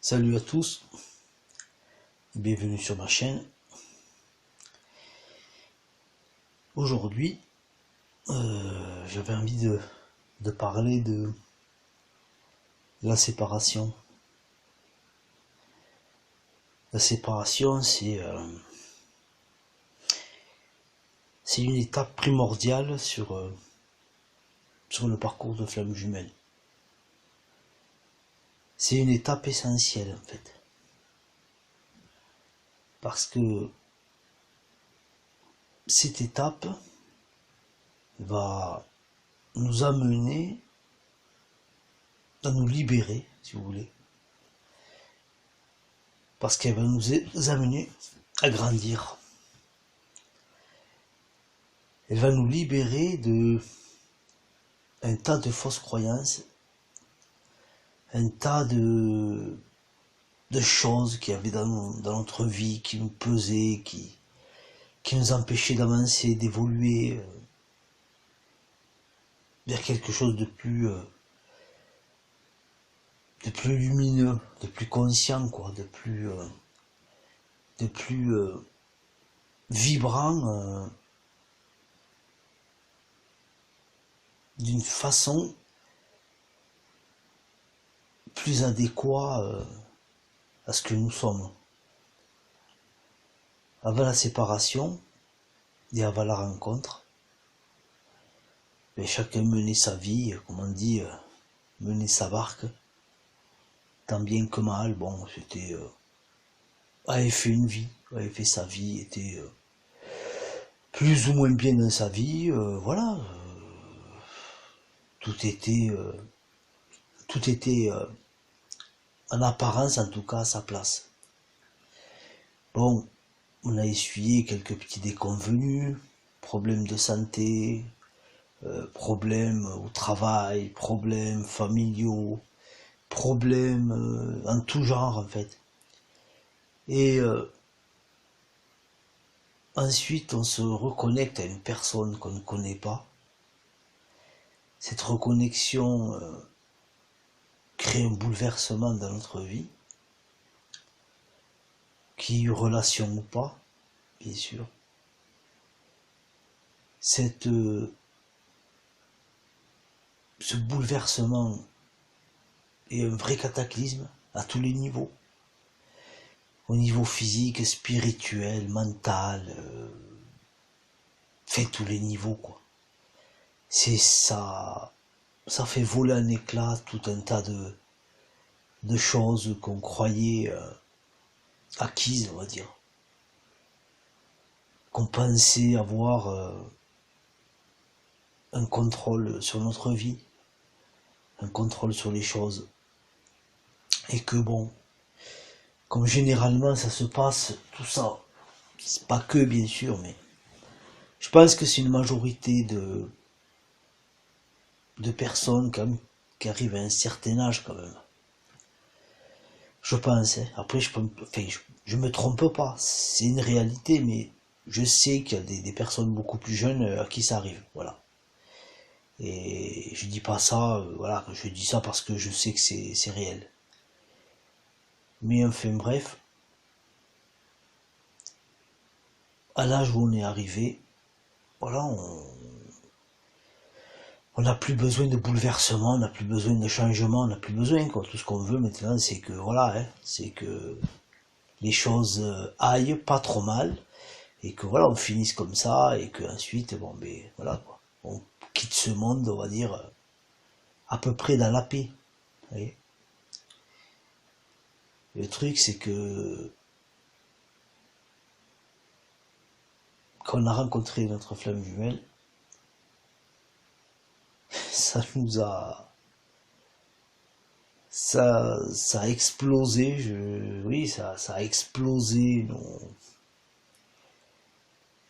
Salut à tous, bienvenue sur ma chaîne. Aujourd'hui, j'avais envie de parler de la séparation. La séparation, c'est une étape primordiale sur le parcours de flamme jumelle. C'est une étape essentielle en fait. Parce que cette étape va nous amener à nous libérer, si vous voulez. Parce qu'elle va nous amener à grandir. Elle va nous libérer de un tas de fausses croyances, un tas de choses qu'il y avait dans notre vie, qui nous pesaient, qui nous empêchaient d'avancer, d'évoluer vers quelque chose de plus lumineux, de plus conscient, quoi, de plus vibrant, d'une façon plus adéquate à ce que nous sommes. Avant la séparation et avant la rencontre, chacun menait sa vie, comme on dit, menait sa barque, tant bien que mal. Bon, c'était avait fait une vie, avait fait sa vie, était plus ou moins bien dans sa vie, voilà. Tout était en apparence, en tout cas, à sa place. Bon, on a essuyé quelques petits déconvenus, problèmes de santé, problèmes au travail, problèmes familiaux, problèmes en tout genre en fait. Et ensuite on se reconnecte à une personne qu'on ne connaît pas. Cette reconnexion crée un bouleversement dans notre vie, qu'il y ait eu relation ou pas, bien sûr. Ce bouleversement est un vrai cataclysme à tous les niveaux. Au niveau physique, spirituel, mental, fait tous les niveaux, quoi. C'est ça, ça fait voler en éclats tout un tas de choses qu'on croyait acquises, on va dire. Qu'on pensait avoir un contrôle sur notre vie, un contrôle sur les choses. Et que bon, comme généralement ça se passe, tout ça, c'est pas que bien sûr, mais je pense que c'est une majorité de personnes quand même, qui arrivent à un certain âge quand même. Je pense, hein. Après je me trompe pas, c'est une réalité, mais je sais qu'il y a des personnes beaucoup plus jeunes à qui ça arrive, voilà. Et je dis pas ça, voilà, je dis ça parce que je sais que c'est réel. Mais enfin bref, à l'âge où on est arrivé, voilà, on n'a plus besoin de bouleversement, on n'a plus besoin de changement, on n'a plus besoin, quoi. Tout ce qu'on veut maintenant, c'est que, voilà, hein, c'est que les choses aillent pas trop mal, et que voilà, on finisse comme ça, et que ensuite, bon, ben, voilà, quoi. On quitte ce monde, on va dire, à peu près dans la paix. Vous voyez. Le truc, c'est que quand on a rencontré notre flamme jumelle, ça nous a... Ça a explosé, oui, ça a explosé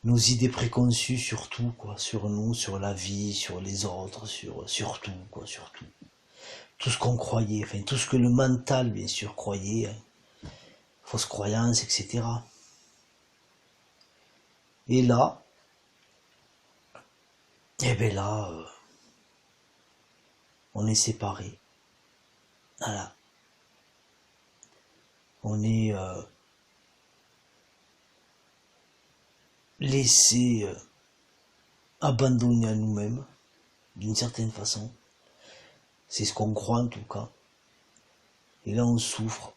nos idées préconçues sur tout, quoi, sur nous, sur la vie, sur les autres, sur tout, quoi, sur tout. Tout ce qu'on croyait, enfin, tout ce que le mental, bien sûr, croyait, hein, fausses croyances, etc. Et là, eh ben là, on est séparés. Voilà. on est laissé abandonné à nous-mêmes, d'une certaine façon. C'est ce qu'on croit en tout cas. Et là on souffre,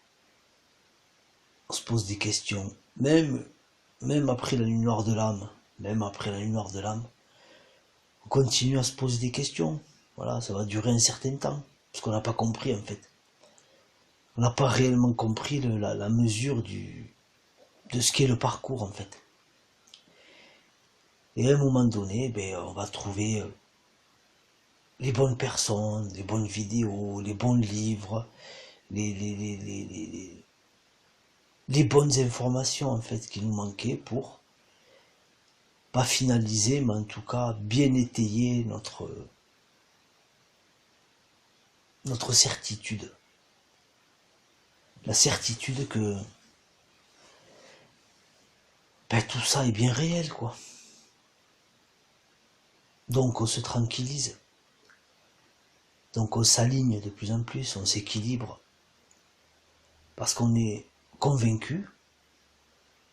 on se pose des questions, même après la nuit noire de l'âme, on continue à se poser des questions. Voilà, ça va durer un certain temps, parce qu'on n'a pas compris en fait. On n'a pas réellement compris la mesure de ce qu'est le parcours en fait. Et à un moment donné, on va trouver les bonnes personnes, les bonnes vidéos, les bons livres, les bonnes informations en fait qui nous manquaient pour pas finaliser, mais en tout cas bien étayer notre certitude. La certitude que tout ça est bien réel, quoi. Donc on se tranquillise. Donc on s'aligne de plus en plus, on s'équilibre. Parce qu'on est convaincu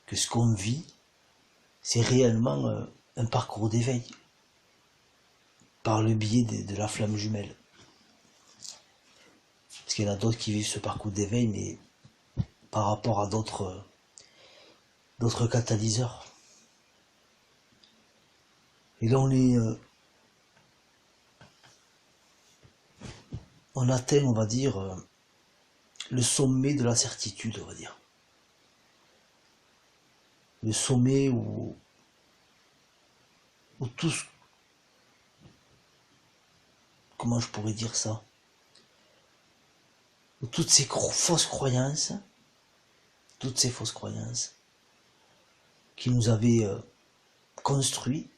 que ce qu'on vit, c'est réellement un parcours d'éveil. Par le biais de la flamme jumelle. Parce qu'il y en a d'autres qui vivent ce parcours d'éveil, mais par rapport à d'autres catalyseurs. Et là on atteint, on va dire, le sommet de la certitude, on va dire. Le sommet où tout, comment je pourrais dire ça, où toutes ces fausses croyances qui nous avaient construites,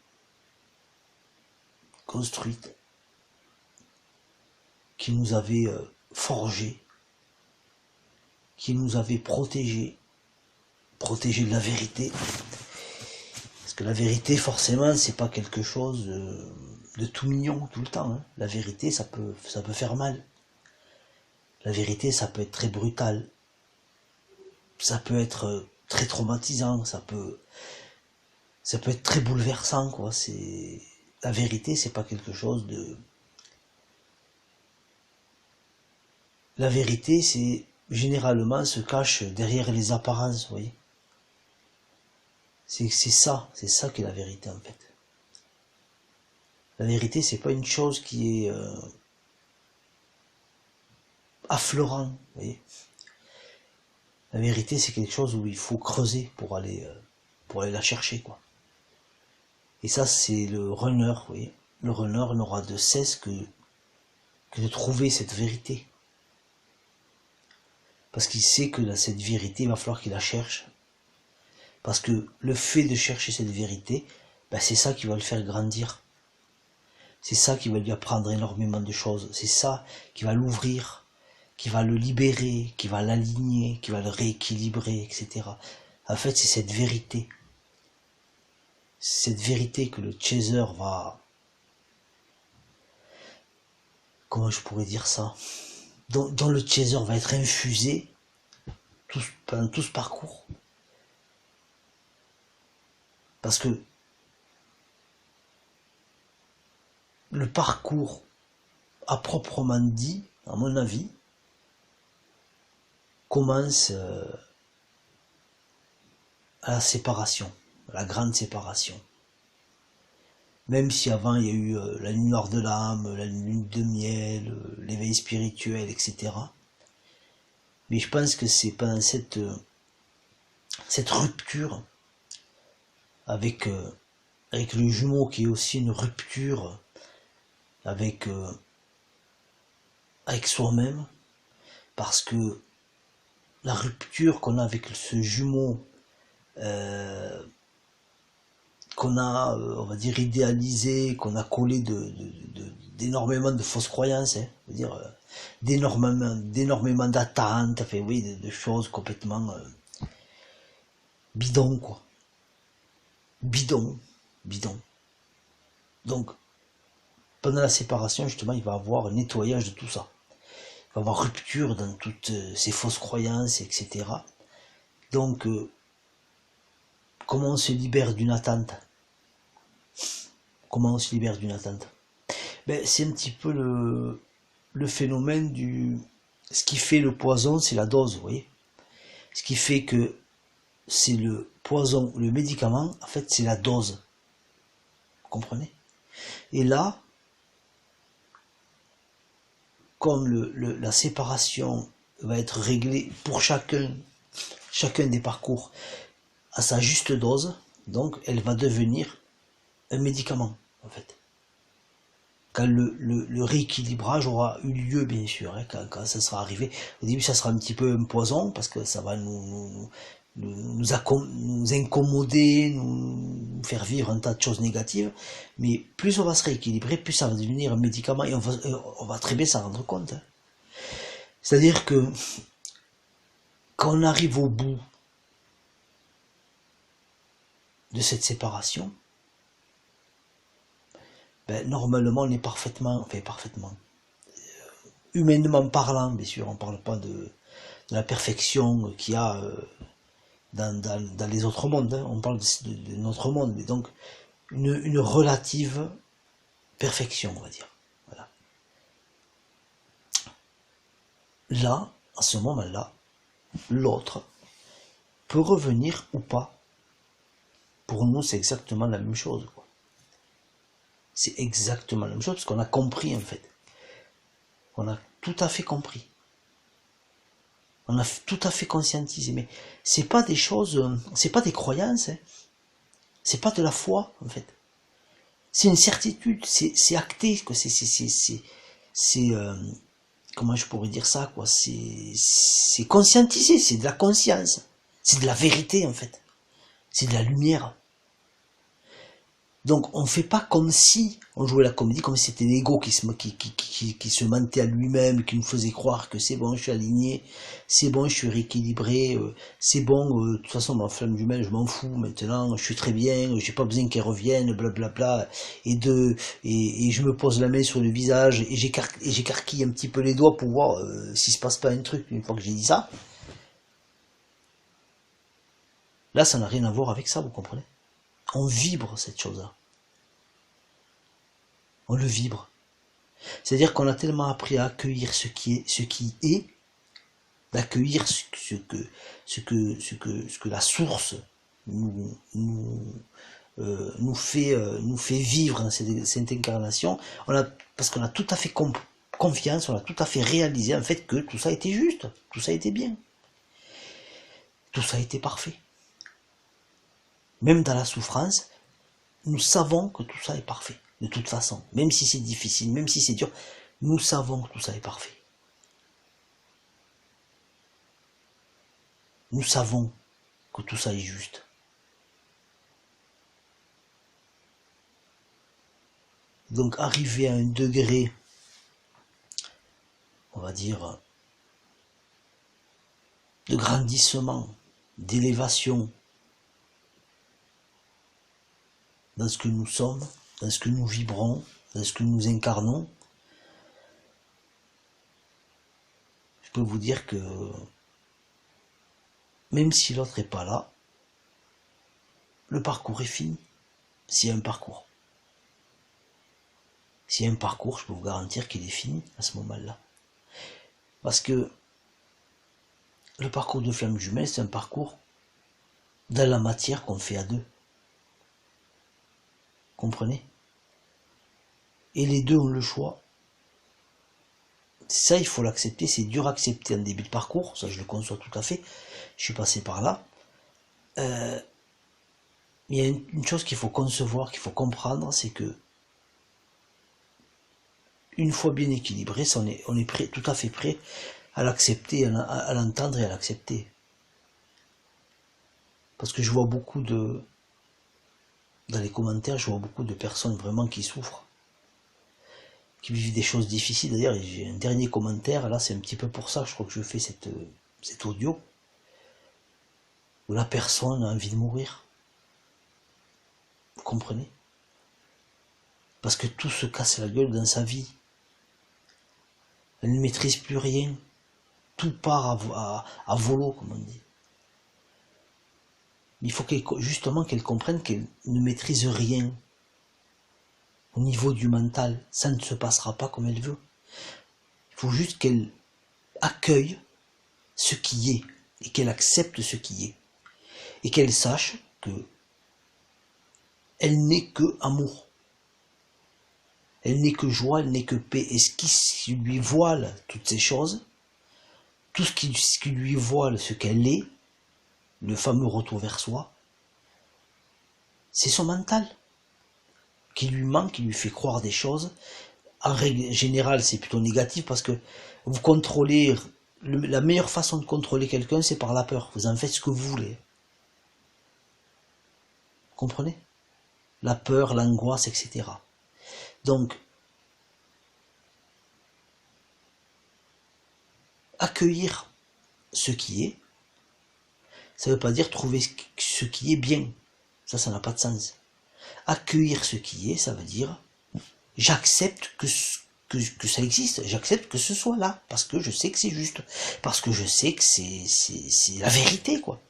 qui nous avaient forgés, qui nous avaient protégés de la vérité. Parce que la vérité, forcément, c'est pas quelque chose de tout mignon tout le temps. Hein. La vérité, ça peut faire mal. La vérité, ça peut être très brutal. Ça peut être très traumatisant. Ça peut être très bouleversant, quoi. La vérité, c'est pas quelque chose de. La vérité, c'est généralement se cache derrière les apparences, vous voyez. C'est ça qui est la vérité en fait. La vérité, c'est pas une chose qui est affleurant, vous voyez. La vérité, c'est quelque chose où il faut creuser pour aller la chercher, quoi. Et ça, c'est le runner, vous voyez. Le runner n'aura de cesse que de trouver cette vérité. Parce qu'il sait que cette vérité, il va falloir qu'il la cherche. Parce que le fait de chercher cette vérité, c'est ça qui va le faire grandir. C'est ça qui va lui apprendre énormément de choses. C'est ça qui va l'ouvrir, qui va le libérer, qui va l'aligner, qui va le rééquilibrer, etc. En fait, c'est cette vérité. C'est cette vérité que le chaser va... Comment je pourrais dire ça, dont le chaser va être infusé pendant tout ce parcours. Parce que le parcours, à proprement dit, à mon avis, commence à la séparation, à la grande séparation. Même si avant il y a eu la nuit noire de l'âme, la lune de miel, l'éveil spirituel, etc. Mais je pense que c'est pendant cette rupture avec le jumeau qui est aussi une rupture avec soi-même, parce que la rupture qu'on a avec ce jumeau qu'on a, on va dire, idéalisé, qu'on a collé d'énormément de fausses croyances, hein, on va dire, d'énormément d'attentes, enfin oui, de choses complètement bidon, quoi. Bidon. Donc, pendant la séparation, justement, il va y avoir un nettoyage de tout ça. va y avoir rupture dans toutes ces fausses croyances, etc. Donc, comment on se libère d'une attente? Comment on se libère d'une attente? Ben, c'est un petit peu le phénomène du... Ce qui fait le poison, c'est la dose, vous voyez. Ce qui fait que c'est le poison, le médicament, en fait, c'est la dose. Vous comprenez? Et là, comme la séparation va être réglée pour chacun des parcours à sa juste dose, donc elle va devenir un médicament, en fait. Quand le rééquilibrage aura eu lieu, bien sûr, hein, quand ça sera arrivé. Au début, ça sera un petit peu un poison, parce que ça va nous incommoder, nous faire vivre un tas de choses négatives, mais plus on va se rééquilibrer, plus ça va devenir un médicament, et on va très bien s'en rendre compte. Hein. C'est-à-dire que quand on arrive au bout de cette séparation, ben, normalement on est parfaitement, humainement parlant, bien sûr, on ne parle pas de la perfection qu'il y a dans les autres mondes, hein. On parle de notre monde, mais donc une relative perfection, on va dire. Voilà. Là, à ce moment-là, l'autre peut revenir ou pas. Pour nous, c'est exactement la même chose. C'est exactement la même chose, parce qu'on a compris, en fait. On a tout à fait compris. On a tout à fait conscientisé. Mais c'est pas des choses, c'est pas des croyances, hein. C'est pas de la foi, en fait. C'est une certitude, c'est acté, quoi. Comment je pourrais dire ça, quoi. C'est conscientisé, c'est de la conscience. C'est de la vérité, en fait. C'est de la lumière. Donc on fait pas comme si on jouait la comédie, comme si c'était l'ego qui se mentait à lui-même, qui nous faisait croire que c'est bon, je suis aligné, c'est bon, je suis rééquilibré, c'est bon, de toute façon ma flamme jumelle, je m'en fous maintenant, je suis très bien, j'ai pas besoin qu'elle revienne, blablabla, et je me pose la main sur le visage et j'écarquille un petit peu les doigts pour voir s'il se passe pas un truc une fois que j'ai dit ça. Là, ça n'a rien à voir avec ça, vous comprenez? On vibre cette chose-là. On le vibre. C'est-à-dire qu'on a tellement appris à accueillir ce qui est, d'accueillir ce que la source nous fait vivre dans cette incarnation. Parce qu'on a tout à fait confiance, on a tout à fait réalisé en fait que tout ça était juste, tout ça était bien, tout ça était parfait. Même dans la souffrance, nous savons que tout ça est parfait, de toute façon. Même si c'est difficile, même si c'est dur, nous savons que tout ça est parfait. Nous savons que tout ça est juste. Donc arriver à un degré, on va dire, de grandissement, d'élévation dans ce que nous sommes, dans ce que nous vibrons, dans ce que nous incarnons, je peux vous dire que même si l'autre n'est pas là, le parcours est fini. S'il y a un parcours. S'il y a un parcours, je peux vous garantir qu'il est fini à ce moment-là. Parce que le parcours de flamme jumelle, c'est un parcours dans la matière qu'on fait à deux. Comprenez? Et les deux ont le choix. Ça, il faut l'accepter. C'est dur à accepter en début de parcours. Ça, je le conçois tout à fait. Je suis passé par là. Il y a une chose qu'il faut concevoir, qu'il faut comprendre, c'est que une fois bien équilibré, on est prêt, tout à fait prêt à l'accepter, à l'entendre et à l'accepter. Parce que je vois beaucoup dans les commentaires, je vois beaucoup de personnes vraiment qui souffrent, qui vivent des choses difficiles. D'ailleurs, j'ai un dernier commentaire, là c'est un petit peu pour ça, je crois que je fais cet audio, où la personne a envie de mourir. Vous comprenez? Parce que tout se casse la gueule dans sa vie. Elle ne maîtrise plus rien. Tout part à volo, comme on dit. Il faut justement qu'elle comprenne qu'elle ne maîtrise rien. Au niveau du mental, ça ne se passera pas comme elle veut. Il faut juste qu'elle accueille ce qui est et qu'elle accepte ce qui est. Et qu'elle sache que elle n'est que amour. Elle n'est que joie, elle n'est que paix. Et ce qui lui voile toutes ces choses, tout ce qui lui voile ce qu'elle est, le fameux retour vers soi, c'est son mental qui lui ment, qui lui fait croire des choses. En règle générale, c'est plutôt négatif parce que vous contrôlez, la meilleure façon de contrôler quelqu'un, c'est par la peur. Vous en faites ce que vous voulez. Vous comprenez? La peur, l'angoisse, etc. Donc, accueillir ce qui est, ça ne veut pas dire trouver ce qui est bien. Ça n'a pas de sens. Accueillir ce qui est, ça veut dire j'accepte que ça existe, j'accepte que ce soit là, parce que je sais que c'est juste, parce que je sais que c'est la vérité, quoi.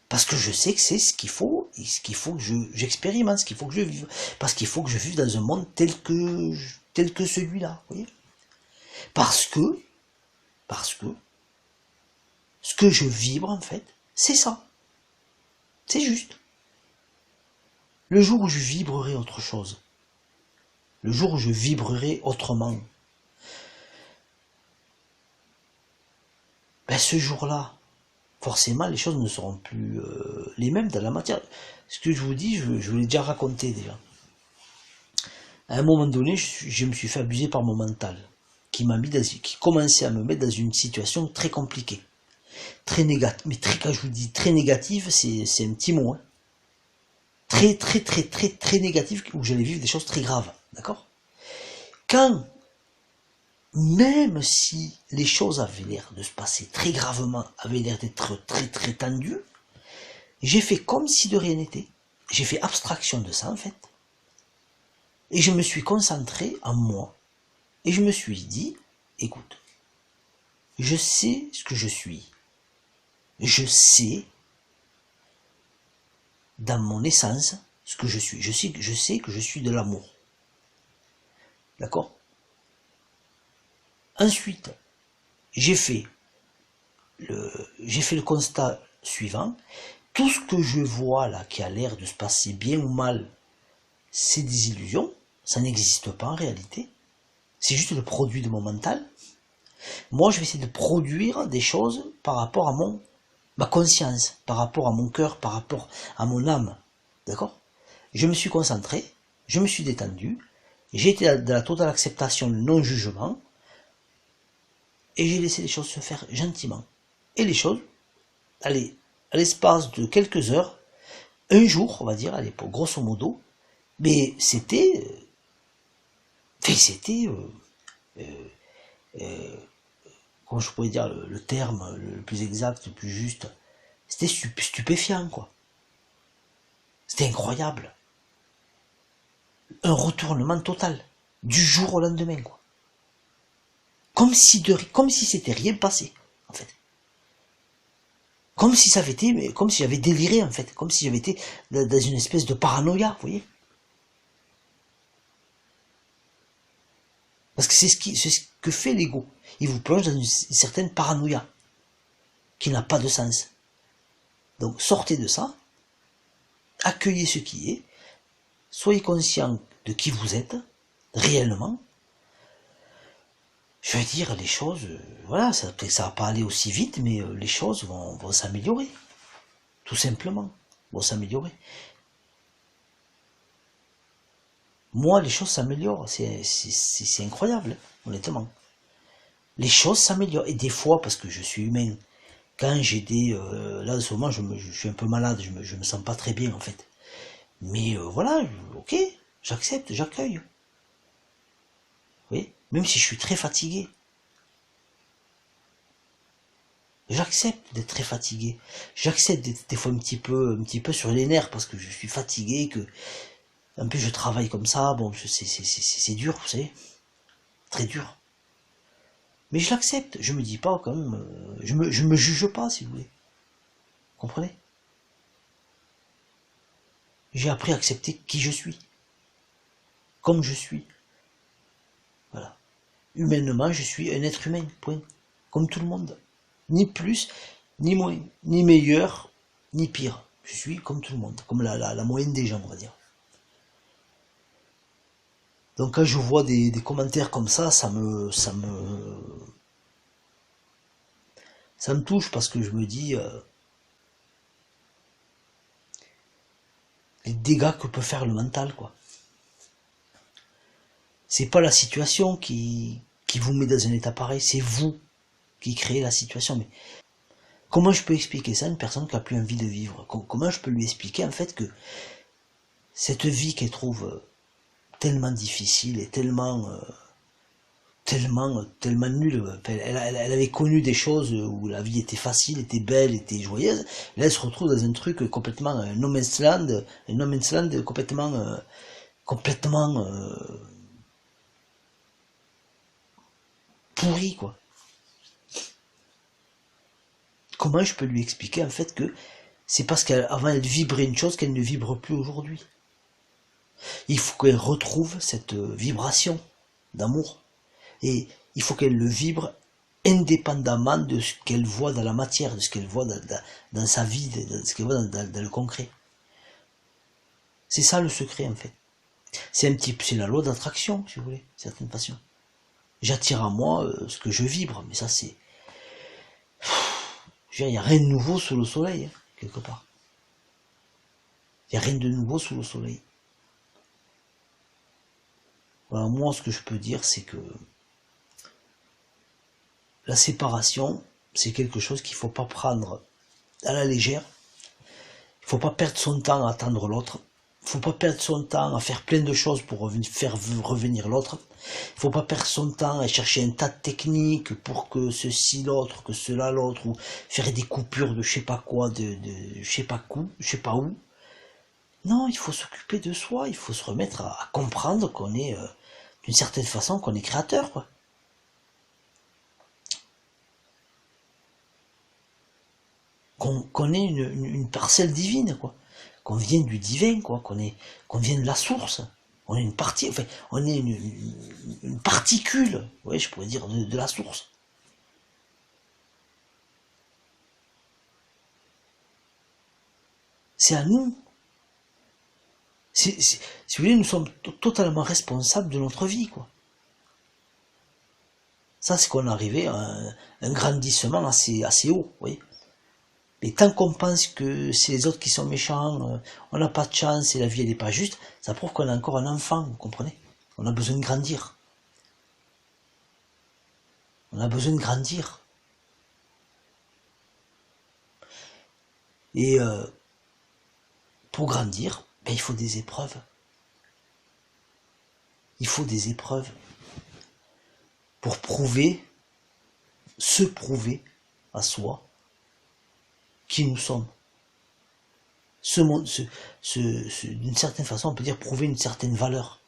Parce que je sais que c'est ce qu'il faut que j'expérimente, ce qu'il faut que je vive, parce qu'il faut que je vive dans un monde tel que celui-là, vous voyez. Parce que ce que je vibre, en fait, c'est ça. C'est juste. Le jour où je vibrerai autre chose, le jour où je vibrerai autrement, ben ce jour-là, forcément, les choses ne seront plus les mêmes dans la matière. Ce que je vous dis, je vous l'ai déjà raconté déjà. À un moment donné, je me suis fait abuser par mon mental, qui commençait à me mettre dans une situation très compliquée, très négative. Mais quand je vous dis très négative, c'est un petit mot. Hein. Très négative, où j'allais vivre des choses très graves, d'accord? Quand, même si les choses avaient l'air de se passer très gravement, avaient l'air d'être très tendues, j'ai fait comme si de rien n'était. J'ai fait abstraction de ça, en fait. Et je me suis concentré en moi. Et je me suis dit, écoute, je sais ce que je suis. Je sais, dans mon essence, ce que je suis. Je sais que je suis de l'amour. D'accord? Ensuite, j'ai fait le constat suivant. Tout ce que je vois là, qui a l'air de se passer bien ou mal, c'est des illusions. Ça n'existe pas en réalité. C'est juste le produit de mon mental. Moi, je vais essayer de produire des choses par rapport à ma conscience, par rapport à mon cœur, par rapport à mon âme. D'accord? Je me suis concentré, je me suis détendu, j'ai été dans la totale acceptation, le non-jugement, et j'ai laissé les choses se faire gentiment. Et les choses, allez, à l'espace de quelques heures, un jour, on va dire, allez, pour grosso modo, mais c'était comment je pourrais dire le terme le plus exact, le plus juste, c'était stupéfiant, quoi. C'était incroyable. Un retournement total, du jour au lendemain, quoi. Comme si c'était rien passé, en fait. Comme si ça avait été, mais comme si j'avais déliré, en fait. Comme si j'avais été dans une espèce de paranoïa, vous voyez. Parce que c'est ce que fait l'ego. Il vous plonge dans une certaine paranoïa qui n'a pas de sens. Donc sortez de ça, accueillez ce qui est, soyez conscient de qui vous êtes, réellement. Je veux dire, les choses, voilà, ça va pas aller aussi vite, mais les choses vont s'améliorer. Tout simplement, vont s'améliorer. Moi, les choses s'améliorent, c'est incroyable, honnêtement. Les choses s'améliorent, et des fois, parce que je suis humain, quand j'ai là, en ce moment, je suis un peu malade, je me sens pas très bien, en fait. Mais voilà, ok, j'accepte, j'accueille. Vous voyez, même si je suis très fatigué. J'accepte d'être très fatigué. J'accepte d'être des fois un petit peu sur les nerfs, parce que je suis fatigué, que... En plus, je travaille comme ça, bon, c'est dur, vous savez. très dur. Mais je l'accepte, je me dis pas quand même, je me juge pas si vous voulez. Vous comprenez? J'ai appris à accepter qui je suis, comme je suis. Voilà. Humainement, je suis un être humain, point. Comme tout le monde. Ni plus, ni moins, ni meilleur, ni pire. Je suis comme tout le monde, comme la moyenne des gens, on va dire. Donc quand je vois des commentaires comme ça me touche parce que je me dis les dégâts que peut faire le mental, quoi. C'est pas la situation qui vous met dans un état pareil, c'est vous qui créez la situation. Mais comment je peux expliquer ça à une personne qui a plus envie de vivre? Comment je peux lui expliquer en fait que cette vie qu'elle trouve tellement difficile et tellement nulle, elle avait connu des choses où la vie était facile, était belle, était joyeuse, là elle se retrouve dans un truc complètement no man's land, complètement pourri, quoi. Comment je peux lui expliquer en fait que c'est parce qu'avant elle vibrait une chose qu'elle ne vibre plus aujourd'hui. Il faut qu'elle retrouve cette vibration d'amour. Et il faut qu'elle le vibre indépendamment de ce qu'elle voit dans la matière, de ce qu'elle voit dans sa vie, de ce qu'elle voit dans le concret. C'est ça le secret en fait. C'est la loi d'attraction, si vous voulez, certaines passions. J'attire à moi ce que je vibre, mais ça c'est... Il n'y a rien de nouveau sous le soleil, hein, quelque part. Il n'y a rien de nouveau sous le soleil. Voilà, moi ce que je peux dire c'est que la séparation, c'est quelque chose qu'il ne faut pas prendre à la légère. Il ne faut pas perdre son temps à attendre l'autre. Il ne faut pas perdre son temps à faire plein de choses pour faire revenir l'autre. Il ne faut pas perdre son temps à chercher un tas de techniques pour que ceci, l'autre, que cela, l'autre, ou faire des coupures de je sais pas quoi, de je sais pas où. Non, il faut s'occuper de soi, il faut se remettre à comprendre qu'on est, d'une certaine façon, qu'on est créateur, quoi. Qu'on est une parcelle divine, quoi. Qu'on vient du divin, quoi. Qu'on vient de la source. On est une partie, enfin, on est une particule, ouais, je pourrais dire, de la source. C'est à nous. Si vous voulez, nous sommes totalement responsables de notre vie, quoi. Ça, c'est qu'on est arrivé à un grandissement assez haut, vous voyez. Mais tant qu'on pense que c'est les autres qui sont méchants, on n'a pas de chance et la vie elle n'est pas juste, ça prouve qu'on est encore un enfant, vous comprenez? On a besoin de grandir. On a besoin de grandir. Et pour grandir, ben, il faut des épreuves. Il faut des épreuves pour se prouver à soi qui nous sommes. D'une certaine façon, on peut dire prouver une certaine valeur.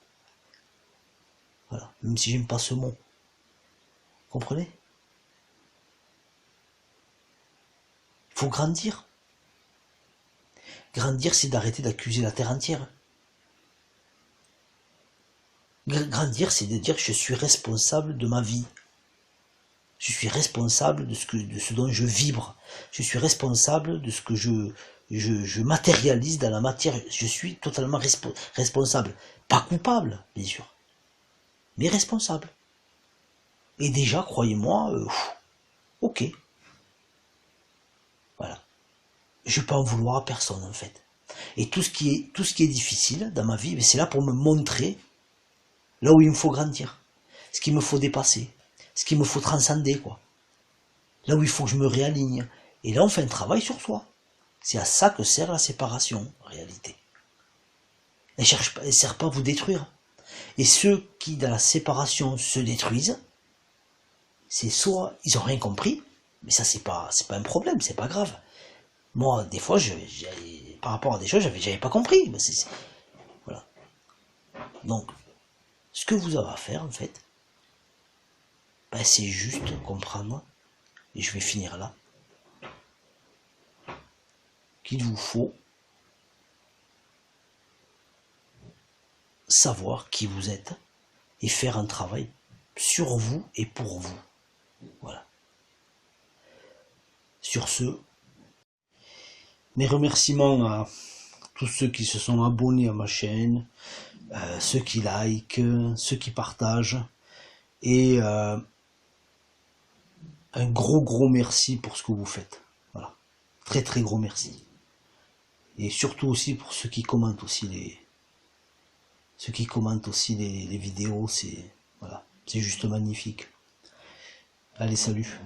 Voilà, même si j'aime pas ce mot. Vous comprenez? Il faut grandir. Grandir, c'est d'arrêter d'accuser la terre entière. Grandir, c'est de dire que je suis responsable de ma vie. Je suis responsable de ce dont je vibre. Je suis responsable de ce que je matérialise dans la matière. Je suis totalement responsable. Pas coupable, bien sûr, mais responsable. Et déjà, croyez-moi, ok. Voilà. Je peux en vouloir à personne, en fait. Et tout ce qui est difficile dans ma vie, c'est là pour me montrer là où il me faut grandir. Ce qu'il me faut dépasser. Ce qu'il me faut transcender, quoi. Là où il faut que je me réaligne. Et là, on fait un travail sur soi. C'est à ça que sert la séparation, en réalité. Elle ne sert pas à vous détruire. Et ceux qui, dans la séparation, se détruisent, c'est soit ils n'ont rien compris, mais ça, c'est pas un problème, c'est pas grave. Moi, des fois, par rapport à des choses, j'avais pas compris. Mais voilà. Donc, ce que vous avez à faire, en fait, ben, c'est juste comprendre, et je vais finir là, qu'il vous faut savoir qui vous êtes et faire un travail sur vous et pour vous. Voilà. Sur ce, mes remerciements à tous ceux qui se sont abonnés à ma chaîne, ceux qui likent, ceux qui partagent, et un gros merci pour ce que vous faites. Voilà. Très gros merci. Et surtout aussi pour ceux qui commentent aussi les vidéos, c'est voilà, c'est juste magnifique. Allez, salut.